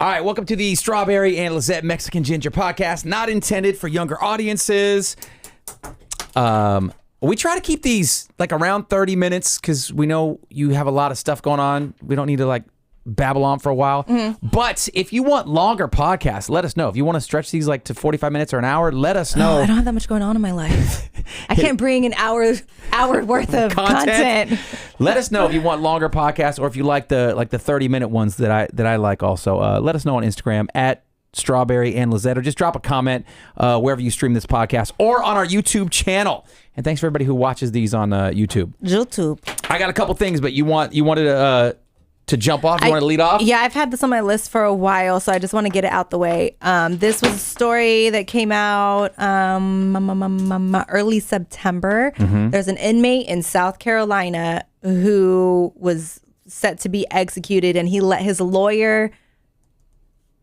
All right, welcome to the Strawberry and Lizette Mexican Ginger podcast, not intended for younger audiences. We try to keep these like around 30 minutes because we know you have a lot of stuff going on. We don't need to like babble on for a while. But if you want longer podcasts, let us know. If you want to stretch these like to 45 minutes or an hour, let us know. I don't have that much going on in my life. I can't bring an hour worth of content. Let us know if you want longer podcasts or if you like the 30-minute ones that I like also. Let us know on Instagram at Strawberry and Lizette, or just drop a comment wherever you stream this podcast or on our YouTube channel. And thanks for everybody who watches these on YouTube. I got a couple things, but you wanted to jump off? You want to lead off? Yeah, I've had this on my list for a while, so I just want to get it out the way. This was a story that came out early September. There's an inmate in South Carolina who was set to be executed, and he let his lawyer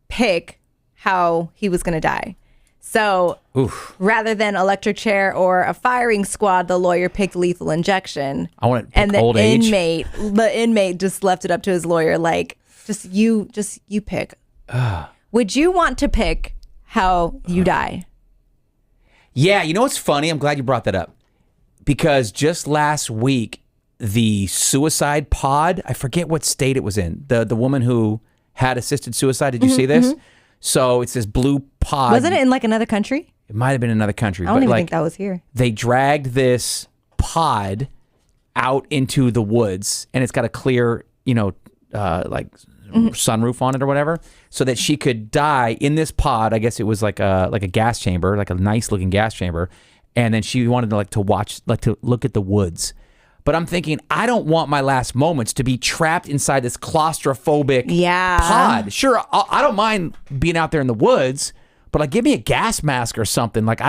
pick how he was going to die. So rather than electric chair or a firing squad, the lawyer picked lethal injection. I want to pick old age. The inmate just left it up to his lawyer, like, just you pick. Would you want to pick how you die? Yeah, you know what's funny? I'm glad you brought that up. Because just last week, the suicide pod, I forget what state it was in, the woman who had assisted suicide, did you see this? So it's this blue pod. Wasn't it in like another country? It might have been another country. I don't even think that was here. They dragged this pod out into the woods, and it's got a clear, sunroof on it or whatever, so that she could die in this pod. I guess it was like a gas chamber, like a nice looking gas chamber, and then she wanted to look at the woods. But I'm thinking, I don't want my last moments to be trapped inside this claustrophobic pod. Sure, I don't mind being out there in the woods, but like, give me a gas mask or something. Like,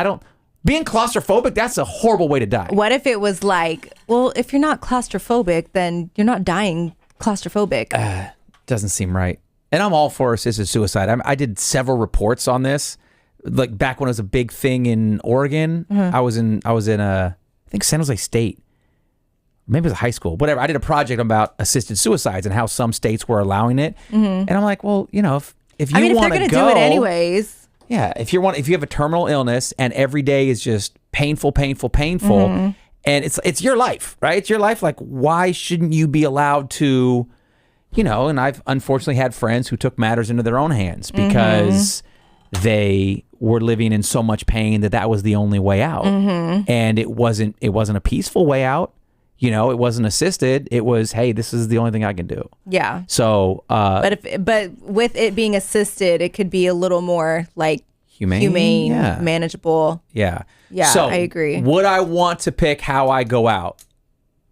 being claustrophobic, that's a horrible way to die. What if it was like, well, if you're not claustrophobic, then you're not dying claustrophobic. Doesn't seem right. And I'm all for assisted suicide. I did several reports on this, like back when it was a big thing in Oregon. I was in I think San Jose State. Maybe it was a high school, whatever. I did a project about assisted suicides and how some states were allowing it. And I'm like, well, if you want to go, if they're going to do it anyways. Yeah, if you have a terminal illness and every day is just painful, and it's your life, right? It's your life. Like, why shouldn't you be allowed to, and I've unfortunately had friends who took matters into their own hands because they were living in so much pain that was the only way out. And it wasn't a peaceful way out. It wasn't assisted. It was, hey, this is the only thing I can do. Yeah. So, but with it being assisted, it could be a little more like humane, manageable. Yeah. Yeah. So, I agree. Would I want to pick how I go out?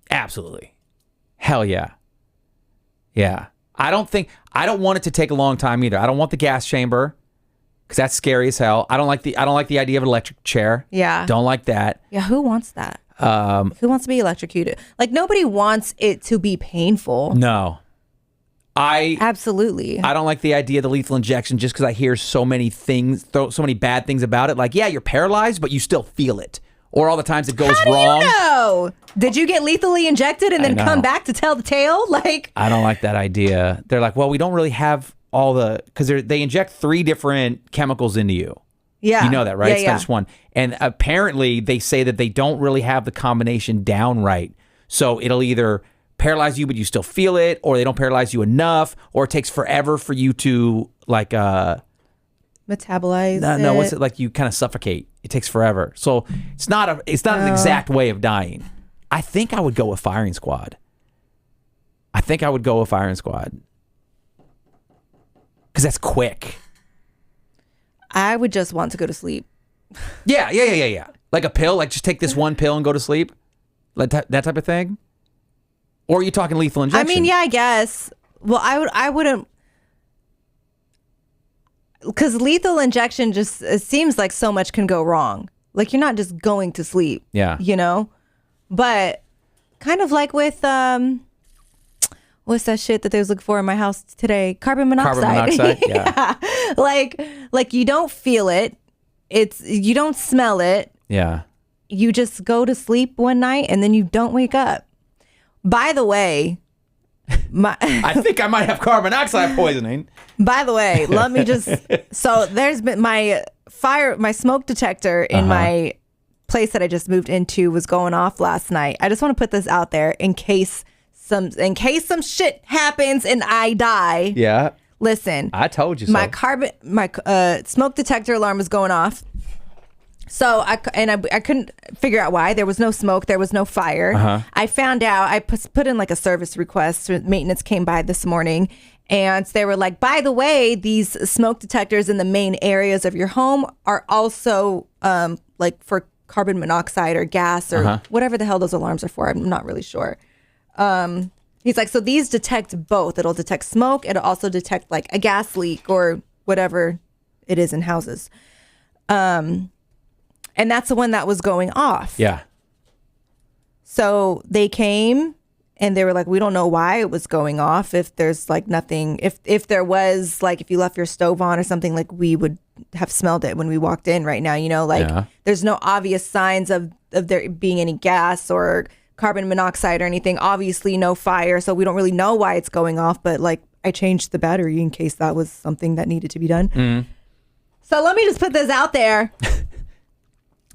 Absolutely. Hell yeah. Yeah. I don't want it to take a long time either. I don't want the gas chamber because that's scary as hell. I don't like the idea of an electric chair. Yeah. Don't like that. Yeah. Who wants that? Who wants to be electrocuted? Like, nobody wants it to be painful. No. Absolutely. I don't like the idea of the lethal injection just because I hear so many things, so many bad things about it. Like, yeah, you're paralyzed, but you still feel it. Or all the times it goes wrong. You know? Did you get lethally injected and then come back to tell the tale? Like, I don't like that idea. They're like, well, we don't really have all because they inject 3 different chemicals into you. Yeah. You know that, right? It's not just one. And apparently they say that they don't really have the combination down right. So it'll either paralyze you, but you still feel it, or they don't paralyze you enough, or it takes forever for you to like metabolize. No, what's it like? You kind of suffocate. It takes forever. So it's not an exact way of dying. I think I would go with firing squad. Because that's quick. I would just want to go to sleep. Yeah. Like a pill, like just take this one pill and go to sleep, like that type of thing. Or are you talking lethal injection? I mean, yeah, I guess. Well, I wouldn't, because lethal injection just, it seems like so much can go wrong. Like, you're not just going to sleep. Yeah. But kind of like with what's that shit that they was looking for in my house today? Carbon monoxide. Yeah. Like you don't feel it. You don't smell it. Yeah. You just go to sleep one night and then you don't wake up. By the way, I think I might have carbon monoxide poisoning. By the way, let me just. So there's been my smoke detector in my place that I just moved into was going off last night. I just want to put this out there in case some shit happens and I die. Yeah. Listen, I told you so. My smoke detector alarm was going off. So I couldn't figure out why. There was no smoke. There was no fire. I found out. I put in like a service request. Maintenance came by this morning, and they were like, by the way, these smoke detectors in the main areas of your home are also like for carbon monoxide or gas or whatever the hell those alarms are for. I'm not really sure. He's like, so these detect both. It'll detect smoke. It'll also detect like a gas leak or whatever it is in houses. And that's the one that was going off. Yeah. So they came and they were like, we don't know why it was going off. If there's like nothing, if there was like, if you left your stove on or something, like we would have smelled it when we walked in right now, you know, like there's no obvious signs of there being any gas or carbon monoxide or anything. Obviously no fire. So we don't really know why it's going off. But like I changed the battery in case that was something that needed to be done. So let me just put this out there.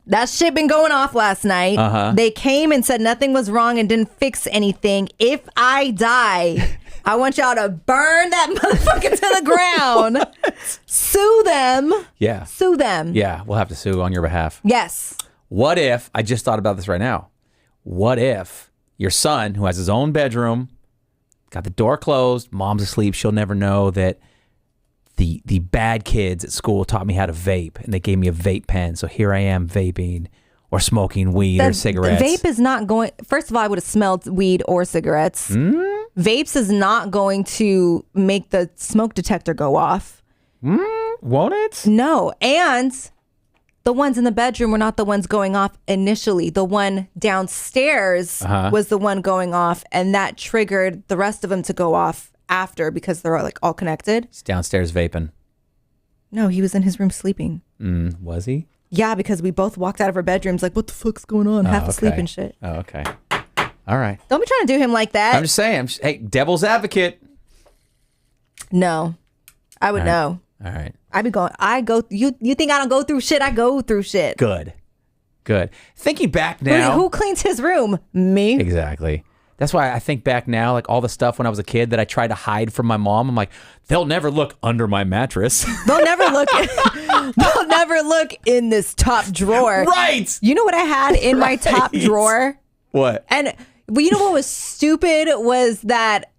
That shit been going off last night. They came and said nothing was wrong and didn't fix anything. If I die, I want y'all to burn that motherfucker to the ground. Sue them. Yeah. Sue them. Yeah, we'll have to sue on your behalf. Yes. What if, I just thought about this right now. What if your son, who has his own bedroom, got the door closed, mom's asleep, she'll never know that the bad kids at school taught me how to vape, and they gave me a vape pen. So here I am vaping or smoking weed or cigarettes. Vape is not going... First of all, I would have smelled weed or cigarettes. Vapes is not going to make the smoke detector go off. Won't it? No. And the ones in the bedroom were not the ones going off initially. The one downstairs was the one going off, and that triggered the rest of them to go off after because they're like all connected. He's downstairs vaping. No, he was in his room sleeping. Was he? Yeah, because we both walked out of our bedrooms like, what the fuck's going on? Half asleep and shit. Oh, okay. All right. Don't be trying to do him like that. I'm just saying. Hey, devil's advocate. No. I would know. All right. You think I don't go through shit? I go through shit. Good. Thinking back now. Who cleans his room? Me. Exactly. That's why I think back now, like all the stuff when I was a kid that I tried to hide from my mom. I'm like, they'll never look under my mattress. They'll never look. They'll never look in this top drawer. Right. You know what I had in my top drawer? What? And you know what was stupid was that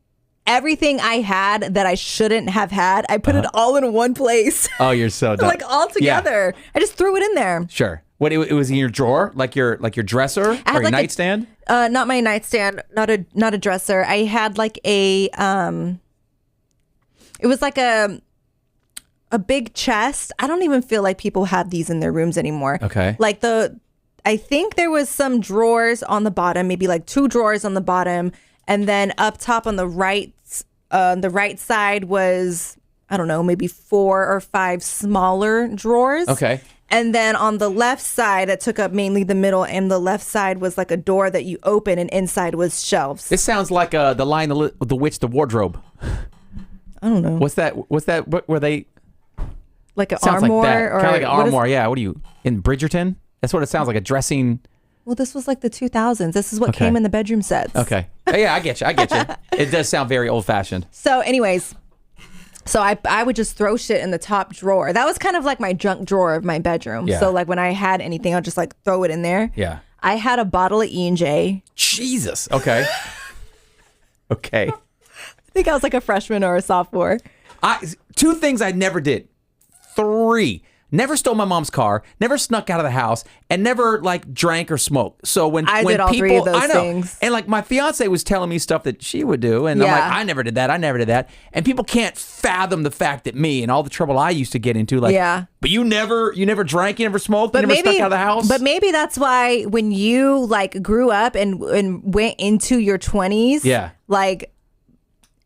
everything I had that I shouldn't have had, I put it all in one place. Oh, you're so dumb. Like all together. Yeah. I just threw it in there. Sure. What, it was in your drawer, like your dresser or your nightstand? Not my nightstand, not a dresser. I had like a it was like a big chest. I don't even feel like people have these in their rooms anymore. Okay. Like I think there was some drawers on the bottom, maybe like 2 drawers on the bottom, and then up top on the right side was, I don't know, maybe 4 or 5 smaller drawers. Okay. And then on the left side, that took up mainly the middle, and the left side was like a door that you open, and inside was shelves. This sounds like the line The Witch, the Wardrobe. I don't know. What's that? What were they? Like an sounds armoire? Like that. Kind of like an armoire, yeah. What are you, in Bridgerton? That's what it sounds like, a dressing. Well, this was like the 2000s. This is what came in the bedroom sets. Okay. Yeah, I get you. It does sound very old-fashioned. So anyways... So I would just throw shit in the top drawer. That was kind of like my junk drawer of my bedroom. Yeah. So like when I had anything, I'll just like throw it in there. Yeah. I had a bottle of E&J. Jesus. Okay. Okay. I think I was like a freshman or a sophomore. 2 things I never did. 3. Never stole my mom's car, never snuck out of the house, and never like drank or smoked. So when did all people, 3 of those I know, things. And like my fiance was telling me stuff that she would do, and I'm like, I never did that. And people can't fathom the fact that me and all the trouble I used to get into, like, but you never drank, you never smoked, you never snuck out of the house. But maybe that's why when you like grew up and went into your 20s, like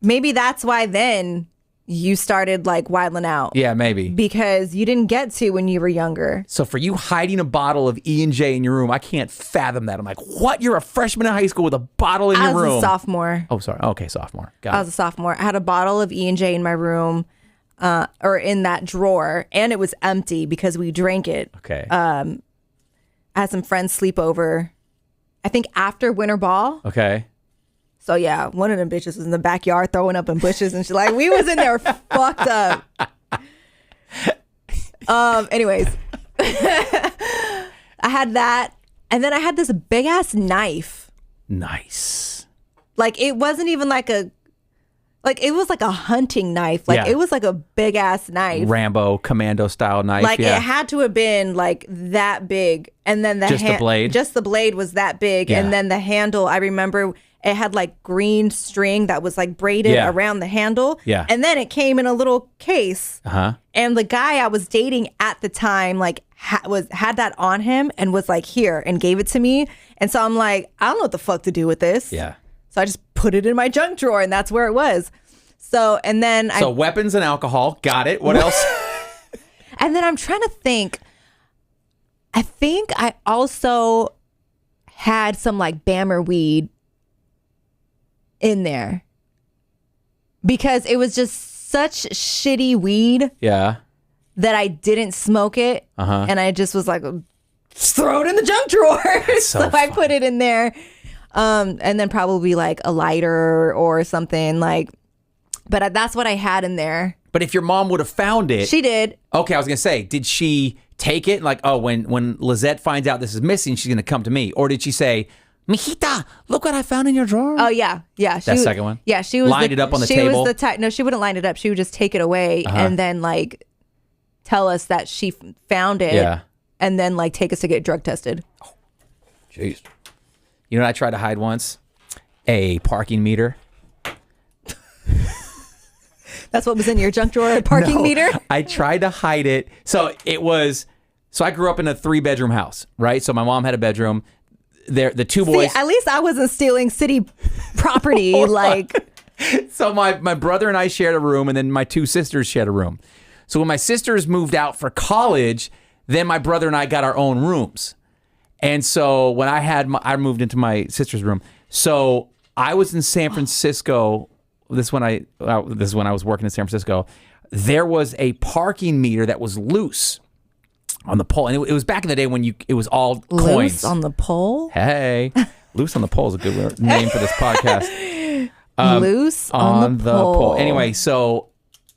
maybe that's why then you started like wilding out. Yeah, maybe. Because you didn't get to when you were younger. So for you hiding a bottle of E&J in your room, I can't fathom that. I'm like, what? You're a freshman in high school with a bottle in your room? I was a sophomore. Oh, sorry. Okay, sophomore. Got it. I was a sophomore. I had a bottle of E&J in my room, or in that drawer, and it was empty because we drank it. Okay. I had some friends sleep over, I think after winter ball. Okay. So yeah, one of them bitches was in the backyard throwing up in bushes and shit. Like, we was in there fucked up. Anyways, I had that, and then I had this big ass knife. Nice. Like, it wasn't even like it was like a hunting knife. Like, it was like a big ass knife. Rambo commando style knife. Like, yeah. it had to have been like that big, and then the blade was that big, and then the handle. I remember it had like green string that was like braided around the handle. Yeah. And then it came in a little case. And the guy I was dating at the time, like, had that on him and was like, here, and gave it to me. And so I'm like, I don't know what the fuck to do with this. Yeah. So I just put it in my junk drawer, and that's where it was. So, and then So weapons and alcohol. Got it. What else? And then I'm trying to think. I think I also had some like Bammer weed in there because it was just such shitty weed Yeah. that I didn't smoke it, and I just was like, just throw it in the junk drawer. So I put it in there, and then probably like a lighter or something like. But that's what I had in there. But if your mom would have found it, she did. Okay, I was gonna say, did she take it like, oh, when Lizette finds out this is missing, she's gonna come to me, or did she say, Mijita, look what I found in your drawer? Oh, yeah. Yeah. That second one? Yeah. She was lined it up on the she table? Was the type. No, she wouldn't line it up. She would just take it away and then like tell us that she found it and then like take us to get drug tested. Oh, jeez. You know what I tried to hide once? A parking meter. That's what was in your junk drawer, a parking meter? I tried to hide it. So I grew up in a 3-bedroom house, right? So my mom had a bedroom. The two boys. See, at least I wasn't stealing city property. Like, so my brother and I shared a room, and then my 2 sisters shared a room. So when my sisters moved out for college, then my brother and I got our own rooms. And so when I moved into my sister's room. So I was in San Francisco. This is when I was working in San Francisco. There was a parking meter that was loose on the pole, and it was back in the day when it was all coins. Loose on the pole? Hey, loose on the pole is a good name for this podcast. Loose on the pole. Anyway, so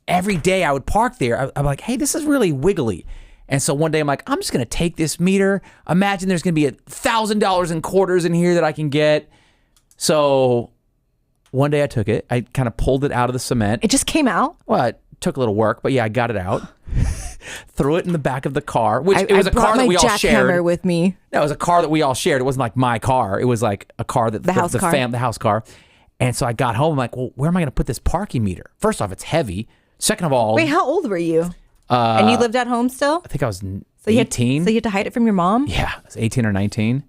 every day I would park there. I'm like, hey, this is really wiggly. And so one day I'm like, I'm just going to take this meter. Imagine there's going to be $1,000 in quarters in here that I can get. So one day I took it. I kind of pulled it out of the cement. It just came out? Well, it took a little work, but yeah, I got it out. Threw it in the back of the car, which it was a car that we all shared. Jackhammer with me. No, it was a car that we all shared. It wasn't like my car. It was like a car that the house car. And so I got home. I'm like, well, where am I going to put this parking meter? First off, it's heavy. Second of all, wait, how old were you? And you lived at home still? I think I was 18. So you had to hide it from your mom? Yeah, I was 18 or 19.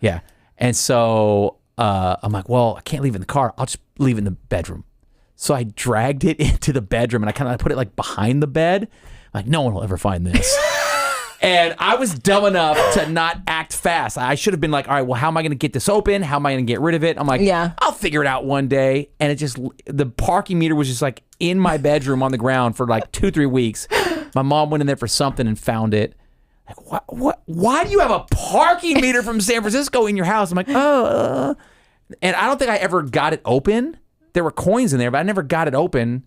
Yeah, and so I'm like, well, I can't leave it in the car. I'll just leave it in the bedroom. So I dragged it into the bedroom, and I kind of put it like behind the bed. Like, no one will ever find this. And I was dumb enough to not act fast. I should have been like, all right, well, how am I going to get this open? How am I going to get rid of it? I'm like, I'll figure it out one day. And the parking meter was just like in my bedroom on the ground for like 2-3 weeks. My mom went in there for something and found it. Like, what? Why do you have a parking meter from San Francisco in your house? I'm like, oh. And I don't think I ever got it open. There were coins in there, but I never got it open.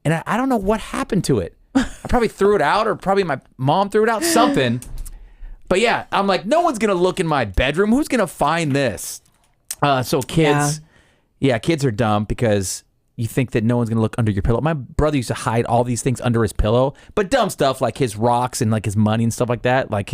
And I don't know what happened to it. I probably threw it out, or probably my mom threw it out, something. But yeah, I'm like, no one's going to look in my bedroom. Who's going to find this? So kids, kids are dumb because you think that no one's going to look under your pillow. My brother used to hide all these things under his pillow, but dumb stuff like his rocks and like his money and stuff like that. Like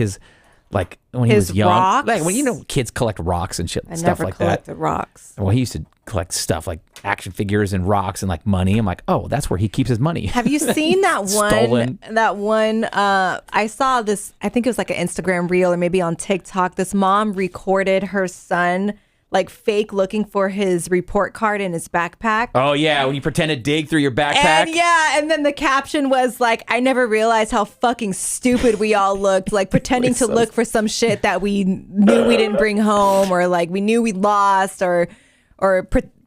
when he was young. Rocks? Like when kids collect rocks and shit, stuff like that. I never collected rocks. Well, he used to collect stuff like action figures and rocks and like money. I'm like, oh, that's where he keeps his money. Have you seen that one? Stolen. That one. I saw this. I think it was like an Instagram reel or maybe on TikTok. This mom recorded her son like fake looking for his report card in his backpack. Oh yeah, when you pretend to dig through your backpack. And then the caption was like, I never realized how fucking stupid we all looked, like pretending to look for some shit that we knew we didn't bring home, or like we knew we lost, or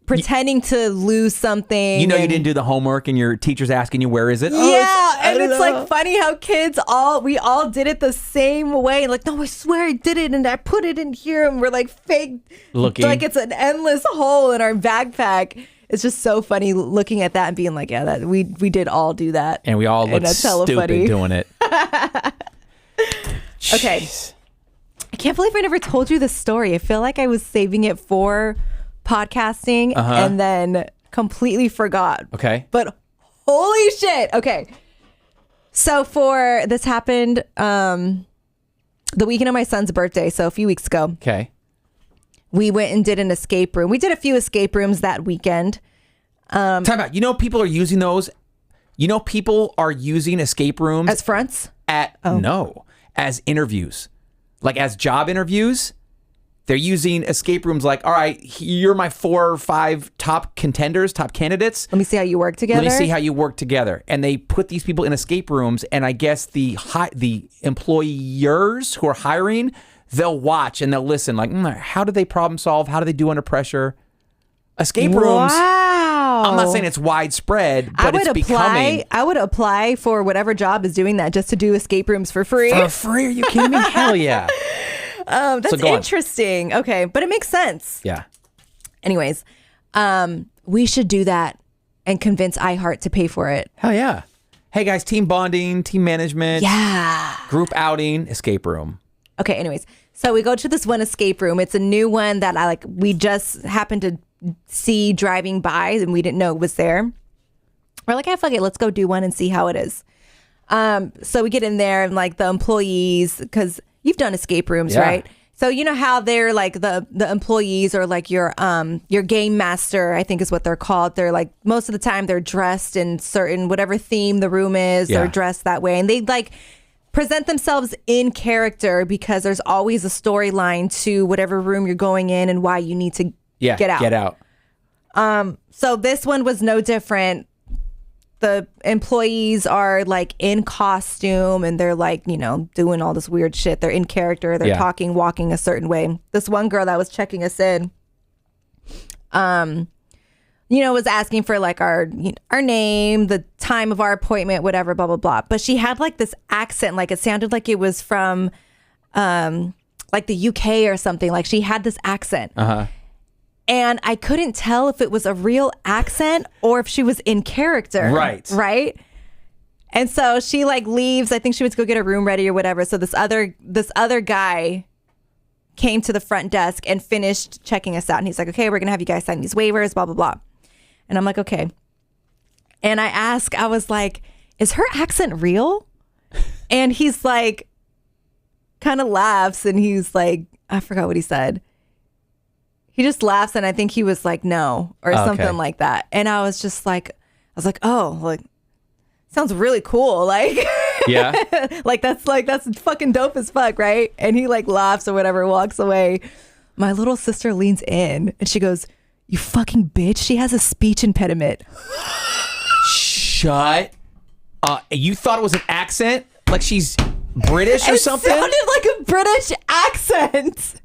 pretending to lose something. You didn't do the homework and your teacher's asking you, where is it? And it's like funny how we all did it the same way. Like, no, I swear I did it and I put it in here, and we're like fake looking. Like it's an endless hole in our backpack. It's just so funny looking at that and being like, yeah, that we did all do that. And we all looked stupid doing it. Okay. I can't believe I never told you this story. I feel like I was saving it for podcasting and then completely forgot. Okay. But holy shit. Okay. So this happened the weekend of my son's birthday, so a few weeks ago. Okay. We went and did an escape room. We did a few escape rooms that weekend. Time out. People are using those. People are using escape rooms as fronts? As interviews. Like as job interviews. They're using escape rooms like, all right, you're my 4 or 5 top contenders, top candidates. Let me see how you work together. And they put these people in escape rooms, and I guess the employers who are hiring, they'll watch and they'll listen. Like, how do they problem solve? How do they do under pressure? Escape rooms. Wow. I'm not saying it's widespread, but it's becoming. I would apply for whatever job is doing that just to do escape rooms for free. For free? Are you kidding me? Hell yeah. That's interesting. Okay, but it makes sense. Yeah. Anyways, we should do that and convince iHeart to pay for it. Hell yeah. Hey guys, team bonding, team management. Yeah. Group outing, escape room. Okay, anyways. So we go to this one escape room. It's a new one that we just happened to see driving by and we didn't know it was there. We're like, fuck it, let's go do one and see how it is. So we get in there and like the employees, because you've done escape rooms, right? So you know how they're like the employees are like your game master, I think is what they're called. They're like, most of the time they're dressed in certain whatever theme the room is. They're dressed that way, and they like present themselves in character because there's always a storyline to whatever room you're going in and why you need to get out. So this one was no different. The employees are like in costume and they're like, doing all this weird shit. They're in character. They're talking, walking a certain way. This one girl that was checking us in, was asking for like our name, the time of our appointment, whatever, blah, blah, blah. But she had like this accent, like it sounded like it was from like the UK or something. Like she had this accent. And I couldn't tell if it was a real accent or if she was in character. Right. And so she like leaves. I think she went to go get a room ready or whatever. So this other guy came to the front desk and finished checking us out. And he's like, okay, we're going to have you guys sign these waivers, blah, blah, blah. And I'm like, okay. And I was like, is her accent real? And he's like, kind of laughs. And he's like, I forgot what he said. He just laughs, and I think he was like, no, or something like that. And I was oh, like, sounds really cool. Like, yeah, that's fucking dope as fuck, right? And he like laughs or whatever, walks away. My little sister leans in, and she goes, you fucking bitch, she has a speech impediment. Shut up. You thought it was an accent? Like she's British or something? It sounded like a British accent.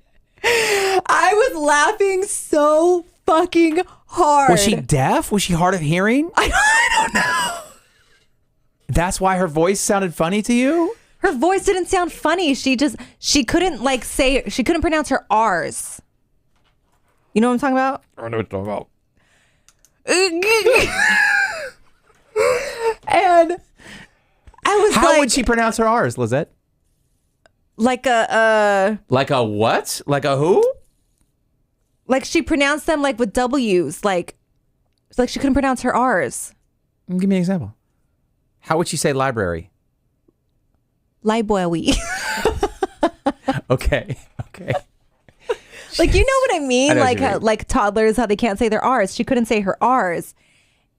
I was laughing so fucking hard. Was she deaf? Was she hard of hearing? I don't know. That's why her voice sounded funny to you? Her voice didn't sound funny. She couldn't she couldn't pronounce her R's. You know what I'm talking about? I know what you're talking about. And I was How would she pronounce her R's, Lizette? Like a what? Like a who? Like she pronounced them like with W's. Like she couldn't pronounce her R's. Give me an example. How would she say library? Library. Okay. Like, you know what I mean? Like toddlers, how they can't say their R's. She couldn't say her R's.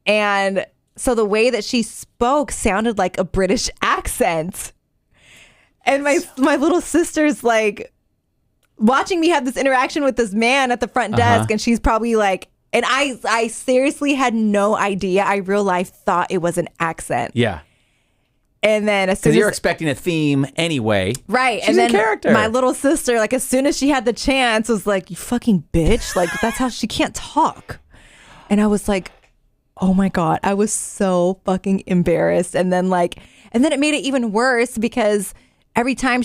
And so the way that she spoke sounded like a British accent. And my little sister's like watching me have this interaction with this man at the front desk, and she's probably like, and I seriously had no idea. I real life thought it was an accent. Yeah. And then as soon as you're expecting a theme anyway. Right. She's and then a character. My little sister, like as soon as she had the chance, was like, you fucking bitch. Like that's how she can't talk. And I was like, oh my God, I was so fucking embarrassed. And then it made it even worse because every time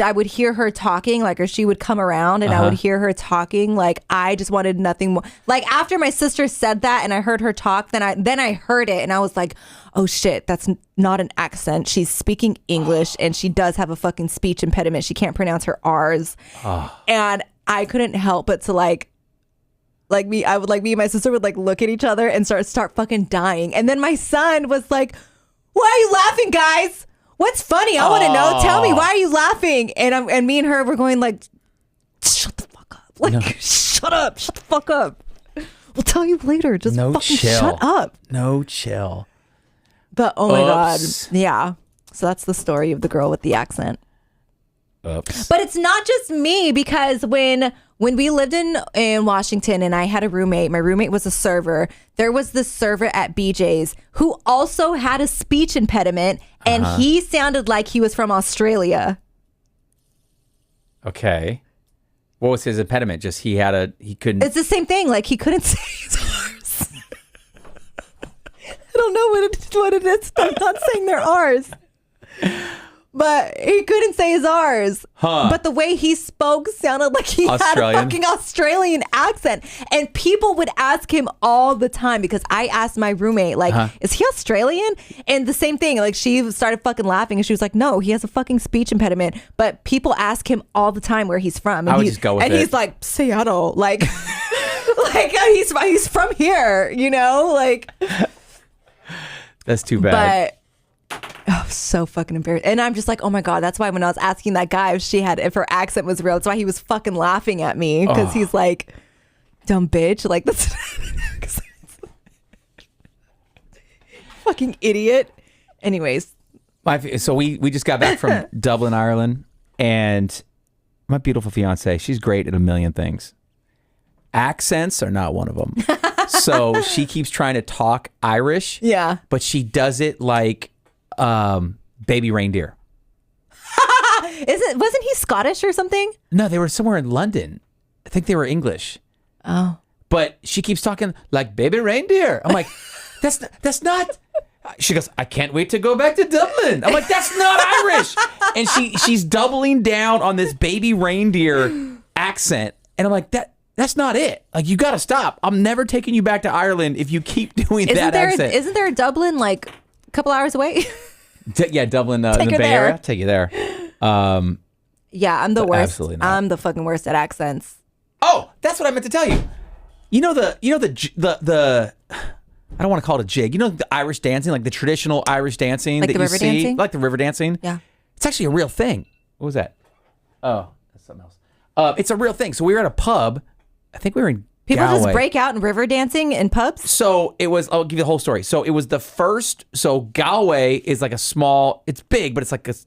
I would hear her talking, like, or she would come around and I would hear her talking, like, I just wanted nothing more. Like after my sister said that and I heard her talk, then I heard it and I was like, oh shit, that's not an accent. She's speaking English and she does have a fucking speech impediment. She can't pronounce her R's. And I couldn't help but to me and my sister would like look at each other and start fucking dying. And then my son was like, why are you laughing, guys? What's funny? I want to know. Tell me, why are you laughing? And me and her were going like, shut the fuck up. Like, no. Shut the fuck up. We'll tell you later. Just fucking shut up. No chill. But oh my God. Yeah. So that's the story of the girl with the accent. Oops. But it's not just me, because when we lived in Washington and I had a roommate, my roommate was a server. There was this server at BJ's who also had a speech impediment, and he sounded like he was from Australia. Okay. What was his impediment? Just he couldn't. It's the same thing. Like he couldn't say his R's. I don't know what it is. I'm not saying they're R's. But he couldn't say his R's. But the way he spoke sounded like he had a fucking Australian accent. And people would ask him all the time, because I asked my roommate, like, is he Australian? And the same thing, like, she started fucking laughing and she was like, no, he has a fucking speech impediment. But people ask him all the time where he's from. And I would just go with it. And he's like, Seattle. Like, he's from here, you know? Like. That's too bad. But. Oh, so fucking embarrassed. And I'm just like, oh my God, that's why when I was asking that guy if her accent was real, that's why he was fucking laughing at me, because he's like, dumb bitch. Like, that's fucking idiot. Anyways. So we just got back from Dublin, Ireland, and my beautiful fiance, she's great at a million things. Accents are not one of them. So she keeps trying to talk Irish. Yeah. But she does it like baby reindeer. Wasn't he Scottish or something? No, they were somewhere in London. I think they were English. Oh. But she keeps talking like baby reindeer. I'm like, that's not. She goes, I can't wait to go back to Dublin. I'm like, that's not Irish. And she's doubling down on this baby reindeer accent. And I'm like, that's not it. Like, you got to stop. I'm never taking you back to Ireland if you keep doing that accent. Isn't there a Dublin like a couple hours away? Yeah, Dublin, in the Bay Area. Take you there. Yeah, I'm the worst. Absolutely not. I'm the fucking worst at accents. Oh, that's what I meant to tell you. You know the I don't want to call it a jig. You know the Irish dancing, like the traditional Irish dancing, like that the you river see, dancing? like the river dancing. Yeah, it's actually a real thing. What was that? Oh, that's something else. It's a real thing. So we were at a pub. I think we were in people Galway. just break out in river dancing in pubs. So it was. I'll give you the whole story. So it was the first. So Galway is like a small. It's big, but it's like it's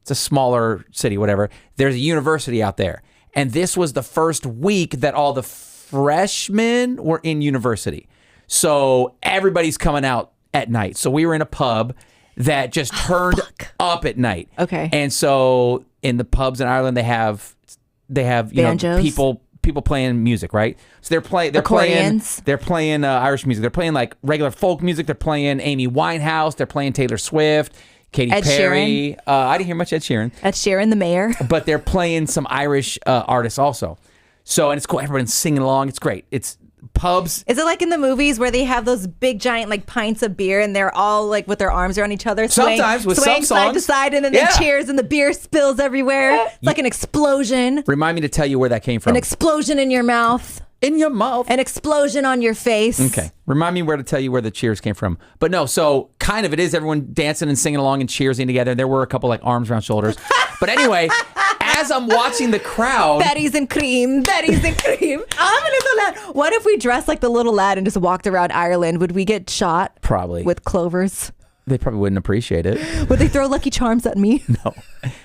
a smaller city. Whatever. There's a university out there, and this was the first week that all the freshmen were in university. So everybody's coming out at night. So we were in a pub that just turned up at night. Okay. And so in the pubs in Ireland, they have banjos? People playing music, right? So they're playing Irish music. They're playing like regular folk music. They're playing Amy Winehouse. They're playing Taylor Swift, Katy Perry. I didn't hear much Ed Sheeran. Ed Sheeran, the mayor. But they're playing some Irish artists also. So, and it's cool. Everyone's singing along. It's great. It's pubs. Is it like in the movies where they have those big giant like pints of beer and they're all like with their arms around each other, sometimes with swaying some side songs to side, and then they cheers and the beer spills everywhere? It's like an explosion. Remind me to tell you where that came from. An explosion in your mouth. In your mouth. An explosion on your face. Okay. Remind me where to tell you where the cheers came from. But no, so kind of it is everyone dancing and singing along and cheersing together. There were a couple like arms around shoulders. But anyway, as I'm watching the crowd. Betty's and cream. Betty's and cream. I'm a little lad. What if we dressed like the little lad and just walked around Ireland? Would we get shot? Probably. With clovers? They probably wouldn't appreciate it. Would they throw Lucky Charms at me? No.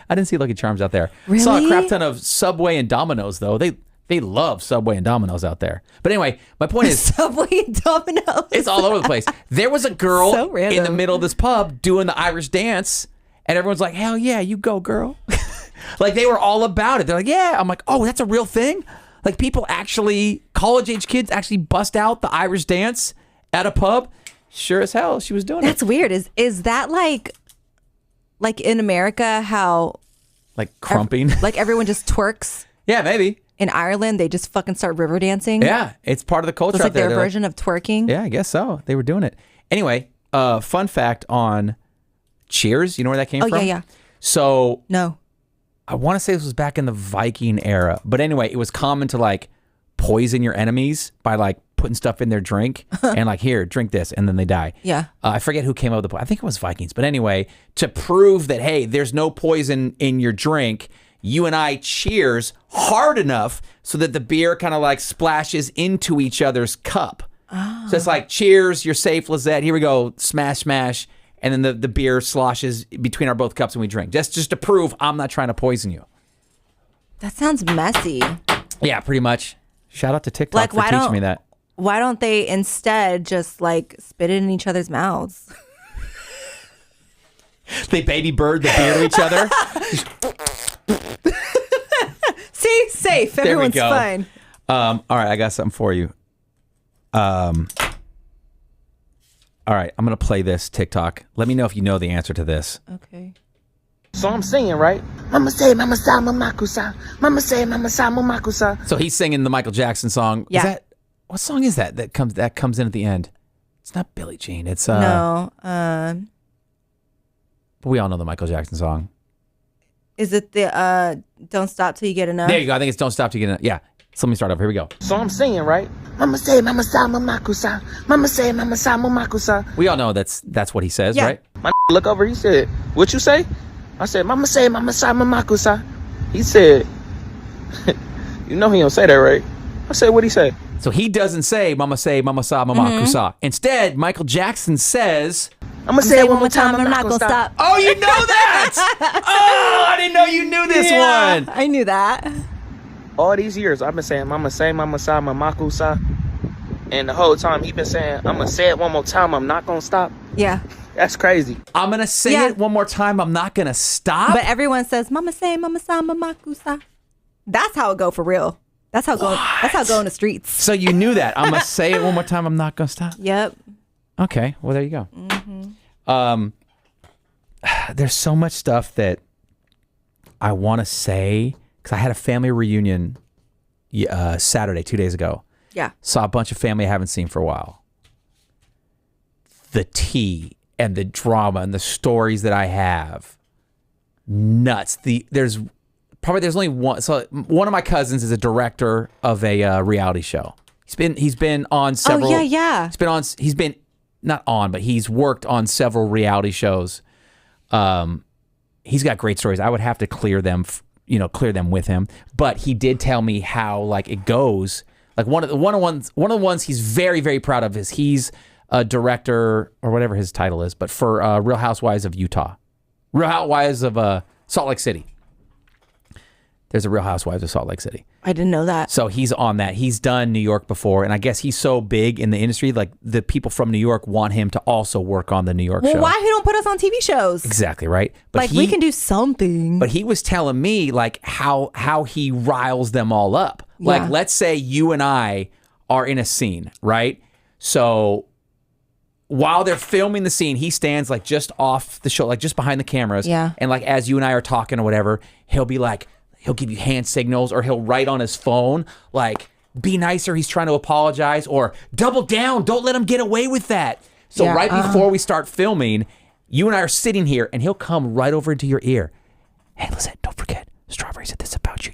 I didn't see Lucky Charms out there. Really? Saw a crap ton of Subway and Domino's though. They love Subway and Domino's out there. But anyway, my point is Subway and Domino's. it's all over the place. There was a girl So random. in the middle of this pub doing the Irish dance, and everyone's like, hell yeah, you go, girl. Like, they were all about it. They're like, yeah. I'm like, oh, that's a real thing? Like, people actually, college-age kids actually bust out the Irish dance at a pub? Sure as hell, she was doing That's it. weird. Is that like in America how Like, crumping? like everyone just twerks? Yeah, maybe. In Ireland, they just fucking start river dancing? Yeah, it's part of the culture It's out like there. their They're version of twerking? yeah, I guess so. They were doing it. Anyway, fun fact on Cheers. You know where that came from? Oh, yeah. So, No. I want to say this was back in the Viking era. But anyway, it was common to like poison your enemies by like putting stuff in their drink and like, here, drink this, and then they die. Yeah. I forget who came up with the I think it was Vikings. But anyway, to prove that, hey, there's no poison in your drink, you and I cheers hard enough so that the beer kind of like splashes into each other's cup. Oh. So it's like, cheers, you're safe, Lizette. Here we go, smash, smash. And then the beer sloshes between our both cups and we drink. Just to prove I'm not trying to poison you. That sounds messy. Yeah, pretty much. Shout out to TikTok Like, for teaching me that. Why don't they instead just like spit it in each other's mouths? They baby bird the beer to each other. See? Safe. There we Everyone's go. fine. All right, I got something for you. All right, I'm going to play this TikTok. Let me know if you know the answer to this. Okay. So I'm singing, right? Mama say, mama sa, mama kusa. Mama say, mama sa, mama kusa. So he's singing the Michael Jackson song. Yeah. Is that, what song is that comes in at the end? It's not Billie Jean. It's No. but we all know the Michael Jackson song. Is it the Don't Stop Till You Get Enough? There you go. I think it's Don't Stop Till You Get Enough. Yeah. So let me start over. Here we go. So I'm singing, right? Mama say, mama sa, mama kusa. Mama say, mama sa, mama kusa. We all know that's what he says, Yeah. right? My look over, he said, what you say? I said, mama say, mama sa, mama kusa. He said, you know he don't say that, right? I said, what'd he say? So he doesn't say mama sa, mama kusa. Instead, Michael Jackson says, I'm gonna say it one more time, I'm not gonna stop. oh, you know that? Oh, I didn't know you knew this one. I knew that. All these years, I've been saying, mama say, mama sa, mama kusa. And the whole time he been saying, I'm gonna say it one more time, I'm not gonna stop. Yeah. That's crazy. I'm going to say Yeah. it one more time. I'm not going to stop. But everyone says, Mama say, Mama sa, Mama kusa. That's how it go for real. That's how it go. That's how it go in the streets. So you knew that. I'm going to say it one more time. I'm not going to stop. Yep. Okay. Well, there you go. There's so much stuff that I want to say because I had a family reunion Saturday, 2 days ago. Yeah. Saw a bunch of family I haven't seen for a while. The tea and the drama and the stories that I have, nuts. There's only one. So one of my cousins is a director of a reality show. He's been on several. Oh yeah. He's been not on, but he's worked on several reality shows. He's got great stories. I would have to clear them with him. But he did tell me how like it goes. Like one of the ones he's very, very proud of is he's a director or whatever his title is, but for Real Housewives of Utah, Real Housewives of Salt Lake City. There's a Real Housewives of Salt Lake City. I didn't know that. So he's on that. He's done New York before, and I guess he's so big in the industry, like the people from New York want him to also work on the New York show. Well, why he don't put us on TV shows? Exactly right. But like we can do something. But he was telling me like how he riles them all up. Yeah. Like let's say you and I are in a scene, right? So while they're filming the scene, he stands like just off the show, like just behind the cameras. Yeah. And like as you and I are talking or whatever, he'll be like, he'll give you hand signals or he'll write on his phone like, be nicer, he's trying to apologize, or double down, don't let him get away with that. So Yeah, right before we start filming, you and I are sitting here and he'll come right over into your ear. Hey, listen, don't forget, Strawberry said this about you.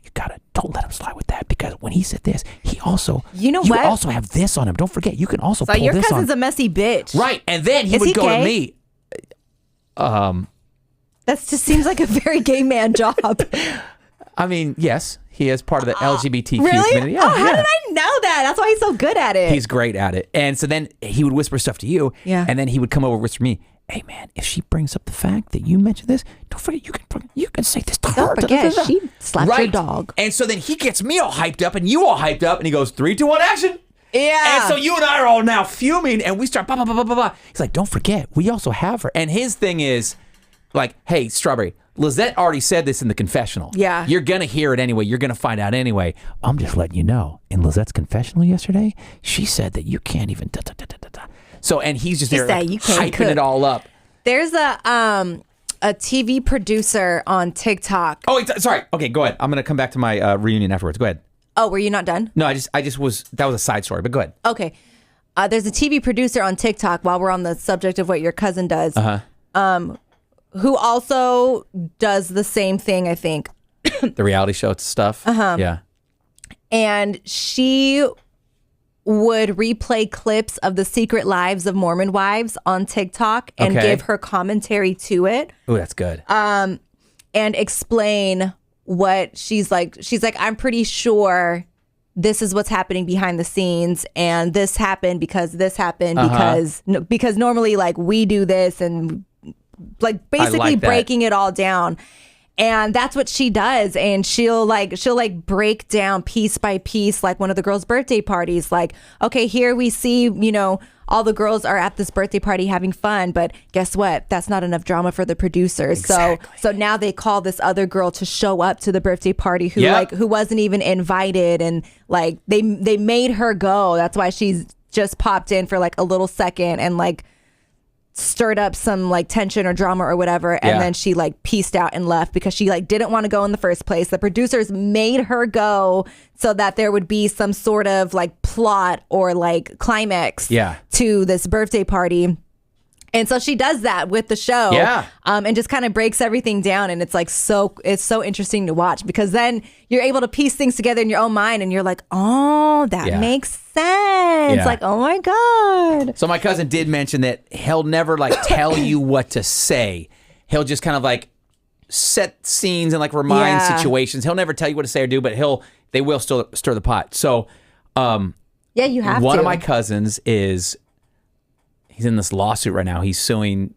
Don't let him slide with that because when he said this, he also, You know you what? also have this on him. Don't forget, you can also So pull your this on. cousin's a messy bitch. Right. And then he Is would he go to gay? me. That just seems like a very gay man job. I mean, yes, he is part of the LGBTQ Really? community. Yeah, How yeah. did I know that? That's why he's so good at it. He's great at it. And so then he would whisper stuff to you. Yeah. And then he would come over and whisper to me. hey man, if she brings up the fact that you mentioned this, don't forget you can say this to her. Don't forget, she slapped your dog. And so then he gets me all hyped up and you all hyped up, and he goes 3, 2, 1, action. Yeah. And so you and I are all now fuming, and we start blah, blah, blah, blah, blah, blah. He's like, don't forget, we also have her. And his thing is like, hey, Strawberry, Lizette already said this in the confessional. Yeah. You're going to hear it anyway. You're going to find out anyway. I'm just letting you know. In Lizette's confessional yesterday, she said that you can't even da-da-da-da-da. So, and he's just there like, hyping it all up. There's a TV producer on TikTok. Oh, sorry. Okay, go ahead. I'm going to come back to my reunion afterwards. Go ahead. Oh, were you not done? No, I just was, that was a side story, but go ahead. Okay. There's a TV producer on TikTok, while we're on the subject of what your cousin does, who also does the same thing, I think. The reality show stuff? Yeah. And she would replay clips of the secret lives of Mormon wives on TikTok and give her commentary to it. Oh, that's good. And explain what she's like, I'm pretty sure this is what's happening behind the scenes, and this happened because this happened because normally like we do this, and like basically breaking it all down. And that's what she does. And she'll break down piece by piece, like one of the girls' birthday parties. Like, okay, here we see, all the girls are at this birthday party having fun, but guess what? That's not enough drama for the producers. Exactly. So now they call this other girl to show up to the birthday party who wasn't even invited, and like they made her go. That's why she's just popped in for like a little second and like stirred up some like tension or drama or whatever, and then she like pieced out and left because she like didn't want to go in the first place. The producers made her go so that there would be some sort of like plot or like climax to this birthday party. And so she does that with the show, and just kind of breaks everything down. And it's like it's so interesting to watch, because then you're able to piece things together in your own mind, and you're like, oh, that makes sense. Yeah. Like, oh my God. So my cousin did mention that he'll never like tell you what to say. He'll just kind of like set scenes and like remind situations. He'll never tell you what to say or do, but they will still stir the pot. So, you have one of my cousins is. He's in this lawsuit right now. He's suing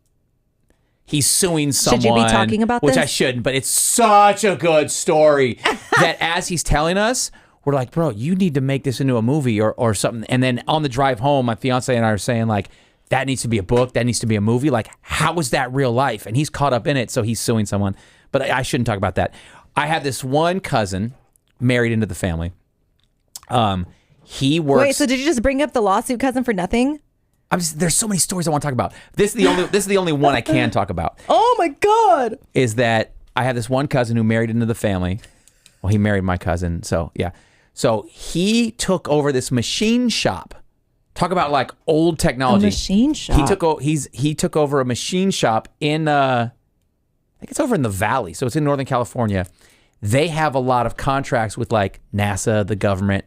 someone. Should you be talking about which this? I shouldn't, but it's such a good story that as he's telling us, we're like, bro, you need to make this into a movie or something. And then on the drive home, my fiance and I are saying like, that needs to be a book. That needs to be a movie. Like, how is that real life? And he's caught up in it, so he's suing someone. But I shouldn't talk about that. I have this one cousin married into the family. He works. Wait, so did you just bring up the lawsuit cousin for nothing? There's so many stories I want to talk about. This is the only one I can talk about. Oh my God. Is that I have this one cousin who married into the family. Well, he married my cousin, so yeah. So he took over this machine shop. Talk about like old technology. A machine shop. He took over a machine shop in I think it's over in the Valley. So it's in Northern California. They have a lot of contracts with like NASA, the government,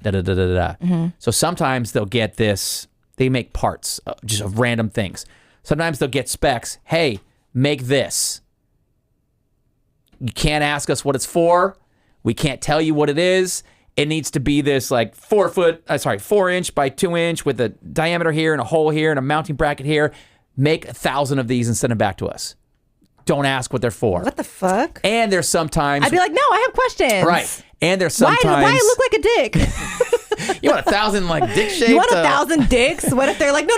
So sometimes they'll get this. They make parts just of random things. Sometimes they'll get specs. Hey, make this. You can't ask us what it's for. We can't tell you what it is. It needs to be this like 4 inch by 2 inch with a diameter here and a hole here and a mounting bracket here. Make 1,000 of these and send them back to us. Don't ask what they're for. What the fuck? And there's sometimes I'd be like, no, I have questions. Right. And there's sometimes why I look like a dick? You want 1,000 like dick shaped? You want 1,000 dicks? What if they're like, no,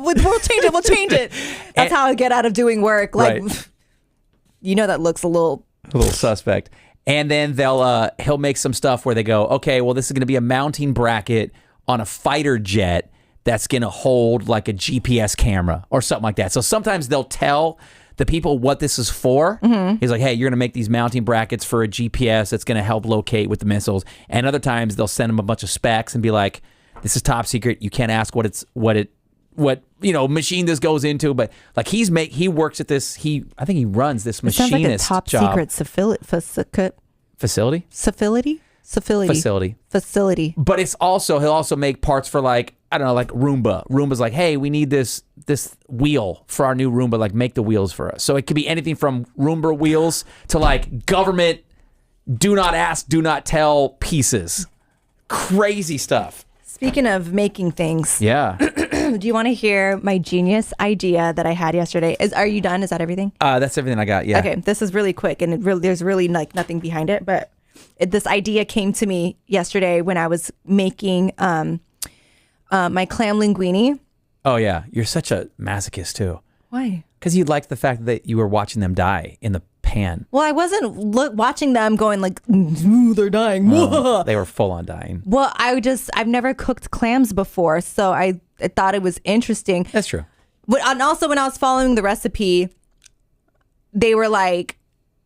we'll change it. That's how I get out of doing work. Like, that looks a little suspect. And then he'll make some stuff where they go, okay, well, this is going to be a mounting bracket on a fighter jet that's going to hold like a GPS camera or something like that. So sometimes they'll tell the people what this is for. He's like, hey, you're going to make these mounting brackets for a GPS that's going to help locate with the missiles. And other times they'll send him a bunch of specs and be like, this is top secret. You can't ask what machine this goes into. But like he works at this. I think he runs this machinist sounds like a top job. secret facility. But it's also, he'll also make parts for like, I don't know, like Roomba. Roomba's like, hey, we need this wheel for our new Roomba. Like, make the wheels for us. So it could be anything from Roomba wheels to like government do not ask, do not tell pieces. Crazy stuff. Speaking of making things. Yeah. Do you want to hear my genius idea that I had yesterday? Are you done? Is that everything? That's everything I got. Yeah. Okay, this is really quick, and there's really like nothing behind it. But this idea came to me yesterday when I was making my clam linguine. Oh yeah, you're such a masochist too. Why? Because you liked the fact that you were watching them die in the pan. Well, I wasn't watching them going like, ooh, they're dying. They were full on dying. Well, I've never cooked clams before, so I thought it was interesting. That's true. And also when I was following the recipe, they were like,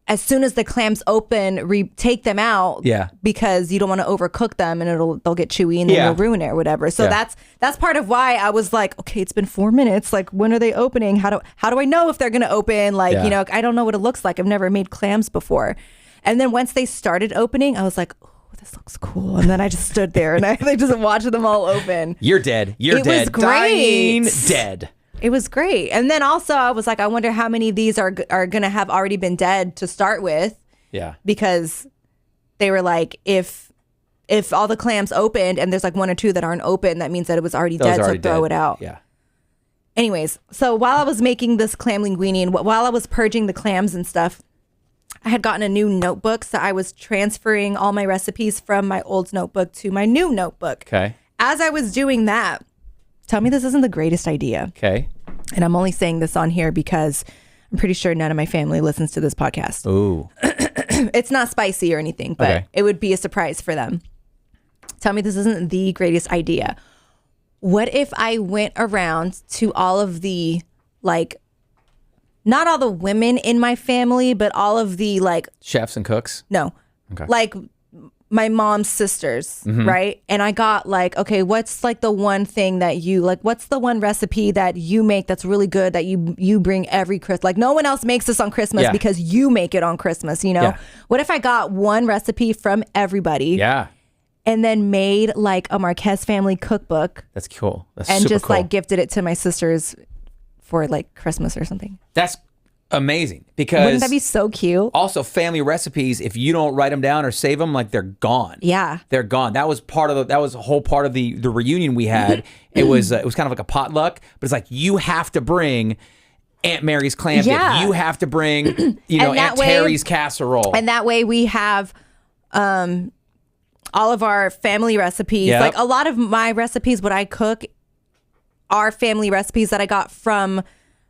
as soon as the clams open, take them out. Yeah. Because you don't want to overcook them and they'll get chewy and then it'll ruin it or whatever. So that's part of why I was like, okay, it's been 4 minutes. Like, when are they opening? How do I know if they're going to open? Like, I don't know what it looks like. I've never made clams before. And then once they started opening, I was like, oh, this looks cool. And then I just stood there and I just watched them all open. You're dead. You're dead. It was great. Dying, dead. It was great. And then also I was like, I wonder how many of these are going to have already been dead to start with. Yeah. Because they were like, if all the clams opened and there's like 1 or 2 that aren't open, that means that it was already dead, so throw it out. Yeah. Anyways, so while I was making this clam linguine and while I was purging the clams and stuff, I had gotten a new notebook. So I was transferring all my recipes from my old notebook to my new notebook. Okay. As I was doing that, tell me this isn't the greatest idea. Okay. And I'm only saying this on here because I'm pretty sure none of my family listens to this podcast. Ooh. It's not spicy or anything, but it would be a surprise for them. Tell me this isn't the greatest idea. What if I went around to all of the, like, not all the women in my family, but all of the, like... chefs and cooks? No. Okay. Like... my mom's sisters, right? And I got like, okay, what's like the one thing that you like, what's the one recipe that you make that's really good that you bring every Christmas? Like, no one else makes this on Christmas because you make it on Christmas, you know? Yeah. What if I got one recipe from everybody? Yeah. And then made like a Marquez family cookbook. That's cool. That's and super just cool. like gifted it to my sisters for like Christmas or something. That's amazing, because wouldn't that be so cute? Also, family recipes, if you don't write them down or save them, like, they're gone. Yeah, they're gone. That was a whole part of the reunion we had. It was kind of like a potluck, but it's like, you have to bring Aunt Mary's clam dip. You have to bring Aunt Terry's casserole, and that way we have all of our family recipes. Yep. Like, a lot of my recipes, what I cook, are family recipes that I got from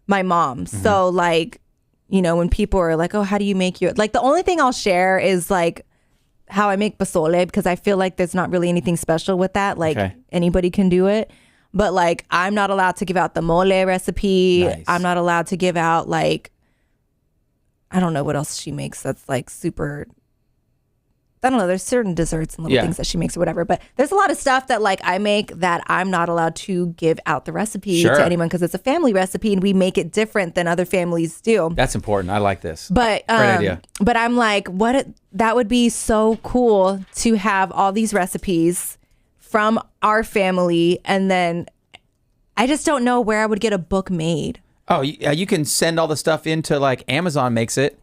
my mom. So like, when people are like, oh, how do you make your... Like, the only thing I'll share is, like, how I make pozole, because I feel like there's not really anything special with that. Like, anybody can do it. But, like, I'm not allowed to give out the mole recipe. Nice. I'm not allowed to give out, like... I don't know what else she makes that's, like, super... I don't know. There's certain desserts and little things that she makes or whatever. But there's a lot of stuff that, like, I make that I'm not allowed to give out the recipe to anyone, because it's a family recipe and we make it different than other families do. That's important. I like this. But great idea. But I'm like, that would be so cool to have all these recipes from our family, and then I just don't know where I would get a book made. Oh, you can send all the stuff into, like, Amazon makes it.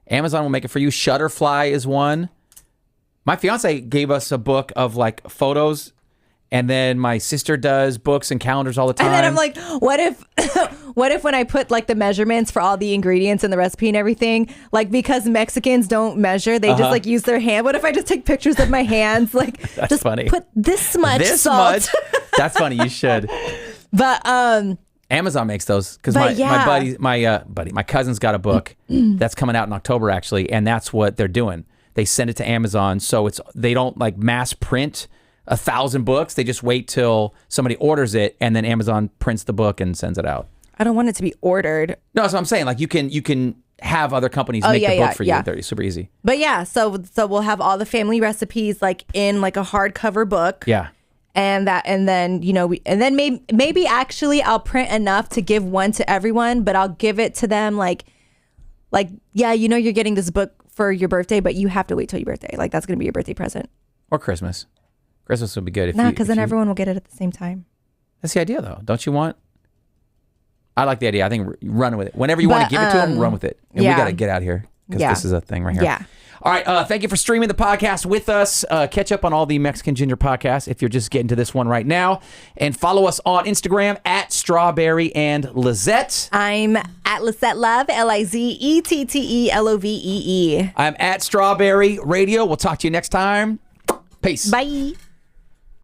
Amazon will make it for you. Shutterfly is one. My fiance gave us a book of, like, photos, and then my sister does books and calendars all the time. And then I'm like, what if when I put, like, the measurements for all the ingredients in the recipe and everything, like, because Mexicans don't measure, they just, like, use their hand. What if I just take pictures of my hands? Like, that's just funny. Put this much salt. That's funny. You should. But Amazon makes those, because my cousin's got a book that's coming out in October, actually, and that's what they're doing. They send it to Amazon, so they don't, like, mass print 1,000 books. They just wait till somebody orders it, and then Amazon prints the book and sends it out. I don't want it to be ordered. No, that's what I'm saying. Like, you can have other companies make the book for you. They're super easy. But yeah, so we'll have all the family recipes, like, in, like, a hardcover book. Yeah. And then maybe actually I'll print enough to give one to everyone, but I'll give it to them like you're getting this book for your birthday, but you have to wait till your birthday. Like, that's going to be your birthday present. Or Christmas. Christmas would be good. Because then everyone will get it at the same time. That's the idea, though. Don't you want? I like the idea. I think run with it. Whenever you want to give it to them, run with it. And we got to get out here, because this is a thing right here. Yeah. All right. Thank you for streaming the podcast with us. Catch up on all the Mexican Ginger podcasts if you're just getting to this one right now. And follow us on Instagram at Strawberry and Lizette. I'm at Lizette Love, LIZETTELOVEE. I'm at Strawberry Radio. We'll talk to you next time. Peace. Bye.